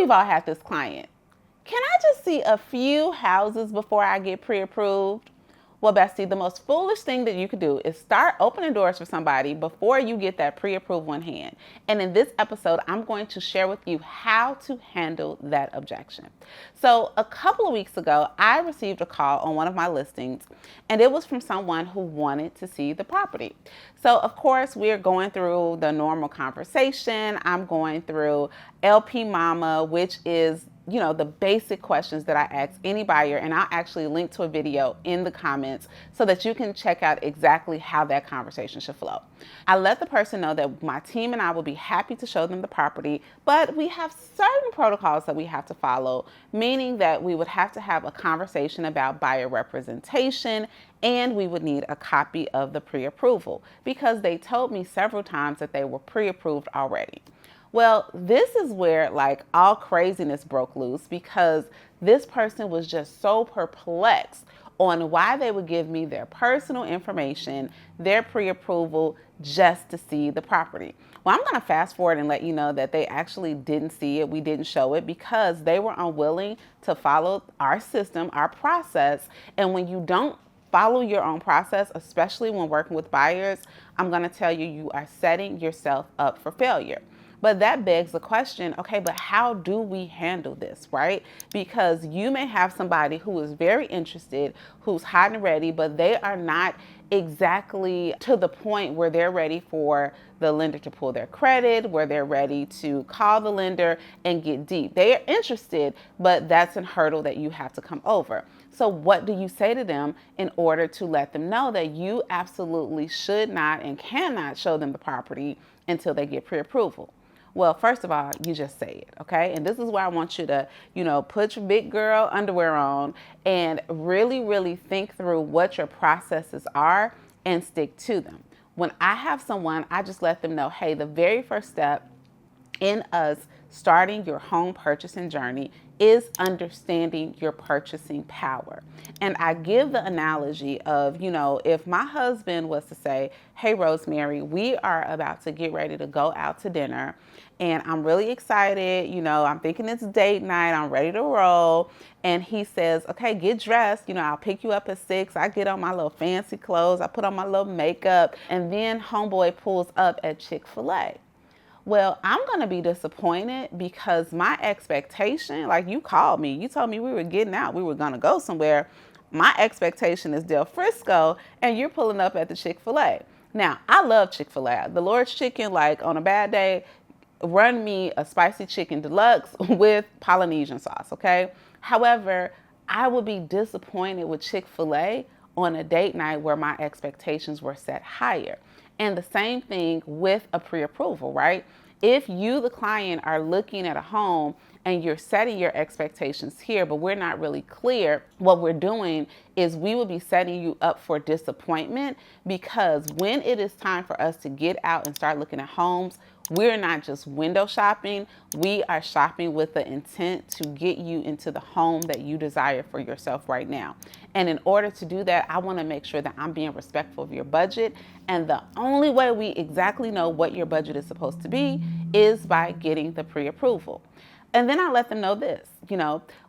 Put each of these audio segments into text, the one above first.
we've all had this client. Can I just see a few houses before I get pre-approved? Well, Bestie, the most foolish thing that you could do is start opening doors for somebody before you get that pre-approval in hand. And in this episode, I'm going to share with you how to handle that objection. So a couple of weeks ago, I received a call on one of my listings, and it was from someone who wanted to see the property. So of course, we're going through the normal conversation. I'm going through LPMAMA, which is the basic questions that I ask any buyer, and I'll actually link to a video in the comments so that you can check out exactly how that conversation should flow. I let the person know that my team and I will be happy to show them the property, but we have certain protocols that we have to follow, meaning that we would have to have a conversation about buyer representation, and we would need a copy of the pre-approval because they told me several times that they were pre-approved already. Well, this is where all craziness broke loose because this person was just so perplexed on why they would give me their personal information, their pre-approval, just to see the property. Well, I'm going to fast forward and let you know that they actually didn't see it. We didn't show it because they were unwilling to follow our system, our process. And when you don't follow your own process, especially when working with buyers, I'm going to tell you, you are setting yourself up for failure. But that begs the question, okay, but how do we handle this, right? Because you may have somebody who is very interested, who's hot and ready, but they are not exactly to the point where they're ready for the lender to pull their credit, where they're ready to call the lender and get deep. They are interested, but that's a hurdle that you have to come over. So what do you say to them in order to let them know that you absolutely should not and cannot show them the property until they get pre-approval? Well, first of all, you just say it, okay? And this is where I want you to, put your big girl underwear on and really, really think through what your processes are and stick to them. When I have someone, I just let them know, hey, the very first step in us starting your home purchasing journey is understanding your purchasing power. And I give the analogy of, if my husband was to say, hey, Rosemary, we are about to get ready to go out to dinner and I'm really excited, I'm thinking it's date night, I'm ready to roll. And he says, okay, get dressed, I'll pick you up at 6. I get on my little fancy clothes, I put on my little makeup, and then homeboy pulls up at Chick-fil-A. Well, I'm going to be disappointed because my expectation, you called me, you told me we were getting out, we were going to go somewhere. My expectation is Del Frisco and you're pulling up at the Chick-fil-A. Now, I love Chick-fil-A. The Lord's Chicken, on a bad day, run me a spicy chicken deluxe with Polynesian sauce, okay? However, I would be disappointed with Chick-fil-A on a date night where my expectations were set higher. And the same thing with a pre-approval, right? If you, the client, are looking at a home and you're setting your expectations here, but we're not really clear, what we're doing is we will be setting you up for disappointment because when it is time for us to get out and start looking at homes, we're not just window shopping, we are shopping with the intent to get you into the home that you desire for yourself right now. And in order to do that, I want to make sure that I'm being respectful of your budget. And the only way we exactly know what your budget is supposed to be is by getting the pre-approval. And then I let them know this,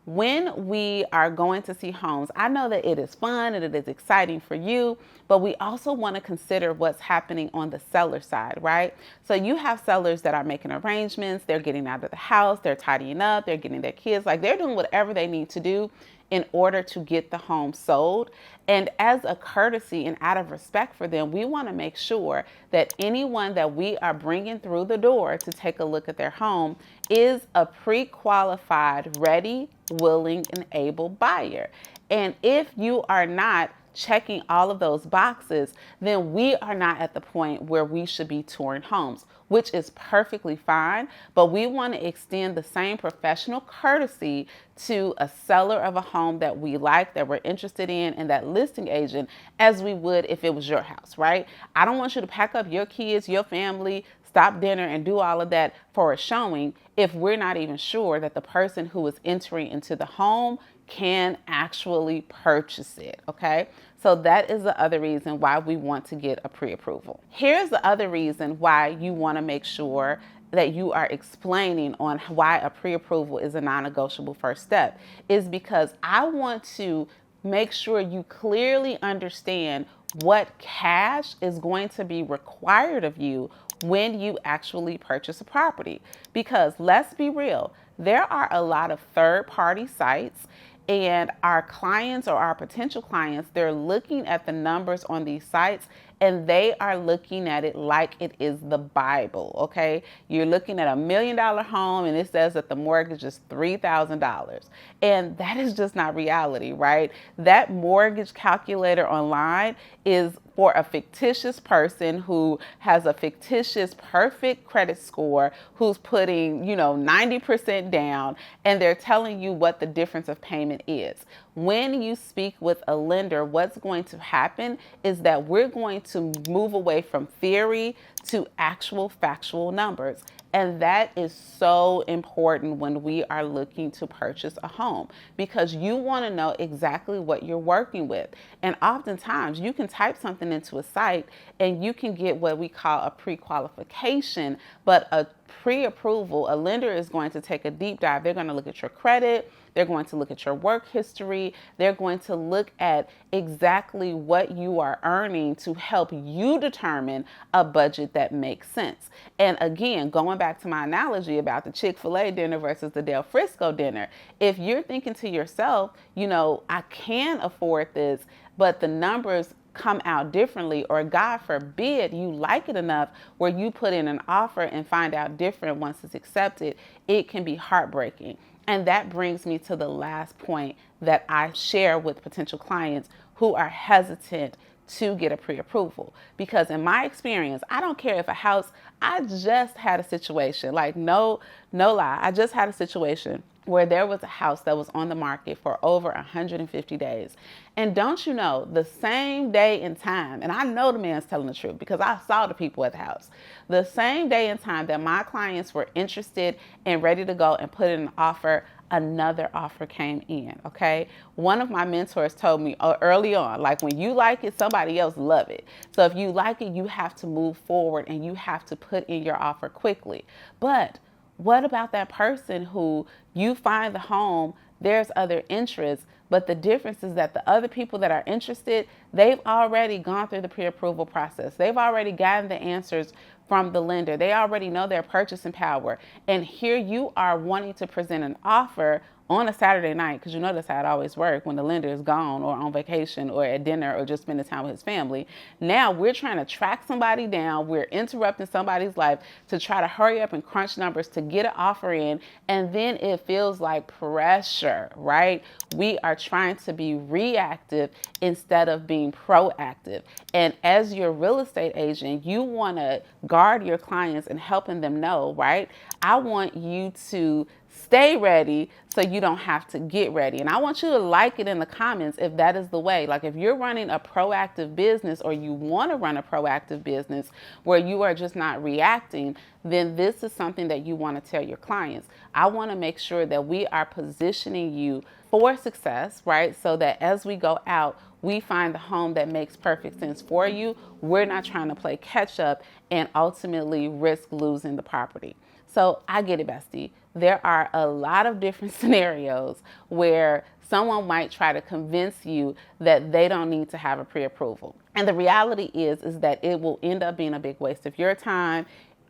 when we are going to see homes, I know that it is fun and it is exciting for you, but we also want to consider what's happening on the seller side, right? So you have sellers that are making arrangements, they're getting out of the house, they're tidying up, they're getting their kids, they're doing whatever they need to do in order to get the home sold. And as a courtesy and out of respect for them, we want to make sure that anyone that we are bringing through the door to take a look at their home is a pre-qualified, ready, willing, and able buyer. And if you are not checking all of those boxes, then we are not at the point where we should be touring homes, which is perfectly fine. But we want to extend the same professional courtesy to a seller of a home that we like, that we're interested in, and that listing agent as we would if it was your house, right? I don't want you to pack up your kids, your family, stop dinner and do all of that for a showing if we're not even sure that the person who is entering into the home can actually purchase it, okay? So that is the other reason why we want to get a pre-approval. Here's the other reason why you want to make sure that you are explaining on why a pre-approval is a non-negotiable first step is because I want to make sure you clearly understand what cash is going to be required of you when you actually purchase a property. Because let's be real, there are a lot of third-party sites, and our clients or our potential clients, they're looking at the numbers on these sites and they are looking at it like it is the Bible, okay? You're looking at $1 million home and it says that the mortgage is $3,000. And that is just not reality, right? That mortgage calculator online is for a fictitious person who has a fictitious perfect credit score, who's putting, 90% down, and they're telling you what the difference of payment is. When you speak with a lender, what's going to happen is that we're going to move away from theory to actual factual numbers. And that is so important when we are looking to purchase a home, because you want to know exactly what you're working with. And oftentimes you can type something into a site and you can get what we call a pre-qualification, but a pre-approval, a lender is going to take a deep dive. They're going to look at your credit. They're going to look at your work history. They're going to look at exactly what you are earning to help you determine a budget that makes sense. And again, going back to my analogy about the Chick-fil-A dinner versus the Del Frisco dinner, if you're thinking to yourself, I can afford this, but the numbers come out differently, or God forbid you like it enough where you put in an offer and find out different once it's accepted, it can be heartbreaking. And that brings me to the last point that I share with potential clients who are hesitant to get a pre-approval. Because in my experience, I don't care if a house, I just had a situation, like no lie, I just had a situation where there was a house that was on the market for over 150 days. And don't you know, the same day and time, and I know the man's telling the truth because I saw the people at the house, the same day and time that my clients were interested and ready to go and put in an offer, another offer came in, okay? One of my mentors told me early on, like, when you like it, somebody else love it. So if you like it, you have to move forward and you have to put in your offer quickly. But what about that person who you find the home, there's other interests, but the difference is that the other people that are interested, they've already gone through the pre-approval process. They've already gotten the answers from the lender. They already know their purchasing power. And here you are wanting to present an offer on a Saturday night, because you know that's how it always works when the lender is gone or on vacation or at dinner or just spending time with his family. Now we're trying to track somebody down. We're interrupting somebody's life to try to hurry up and crunch numbers to get an offer in. And then it feels like pressure, right? We are trying to be reactive instead of being proactive. And as your real estate agent, you want to guard your clients and helping them know, right? I want you to stay ready so you don't have to get ready. And I want you to like it in the comments if that is the way. Like, if you're running a proactive business or you want to run a proactive business where you are just not reacting, then this is something that you want to tell your clients. I want to make sure that we are positioning you for success, right? So that as we go out, we find the home that makes perfect sense for you. We're not trying to play catch up and ultimately risk losing the property. So I get it, bestie. There are a lot of different scenarios where someone might try to convince you that they don't need to have a pre-approval. And the reality is that it will end up being a big waste of your time,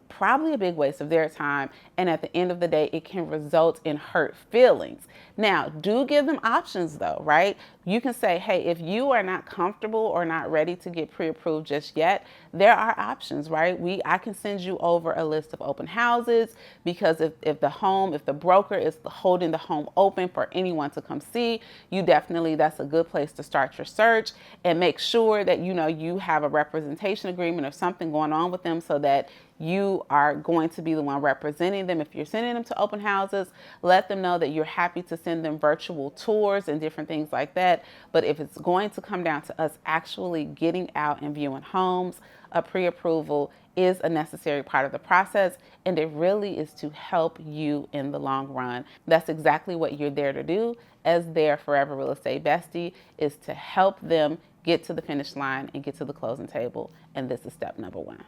probably a big waste of their time, and at the end of the day, it can result in hurt feelings. Now, do give them options though, right? You can say, hey, if you are not comfortable or not ready to get pre-approved just yet, there are options, right? I can send you over a list of open houses, because if the broker is holding the home open for anyone to come see, that's a good place to start your search, and make sure that you have a representation agreement or something going on with them so that you are going to be the one representing them. If you're sending them to open houses, let them know that you're happy to send them virtual tours and different things like that. But if it's going to come down to us actually getting out and viewing homes, a pre-approval is a necessary part of the process, and it really is to help you in the long run. That's exactly what you're there to do as their forever real estate bestie, is to help them get to the finish line and get to the closing table. And this is step number one.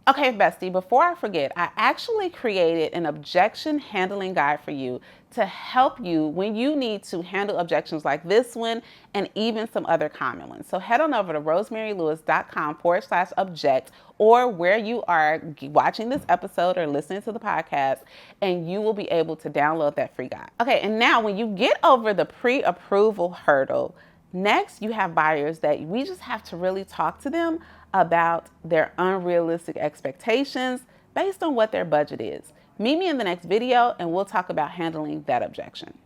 Okay, bestie, before I forget, I actually created an objection handling guide for you to help you when you need to handle objections like this one and even some other common ones. So head on over to rosemarylewis.com/object or where you are watching this episode or listening to the podcast, and you will be able to download that free guide. Okay, and now when you get over the pre-approval hurdle, next you have buyers that we just have to really talk to them about their unrealistic expectations based on what their budget is. Meet me in the next video and we'll talk about handling that objection.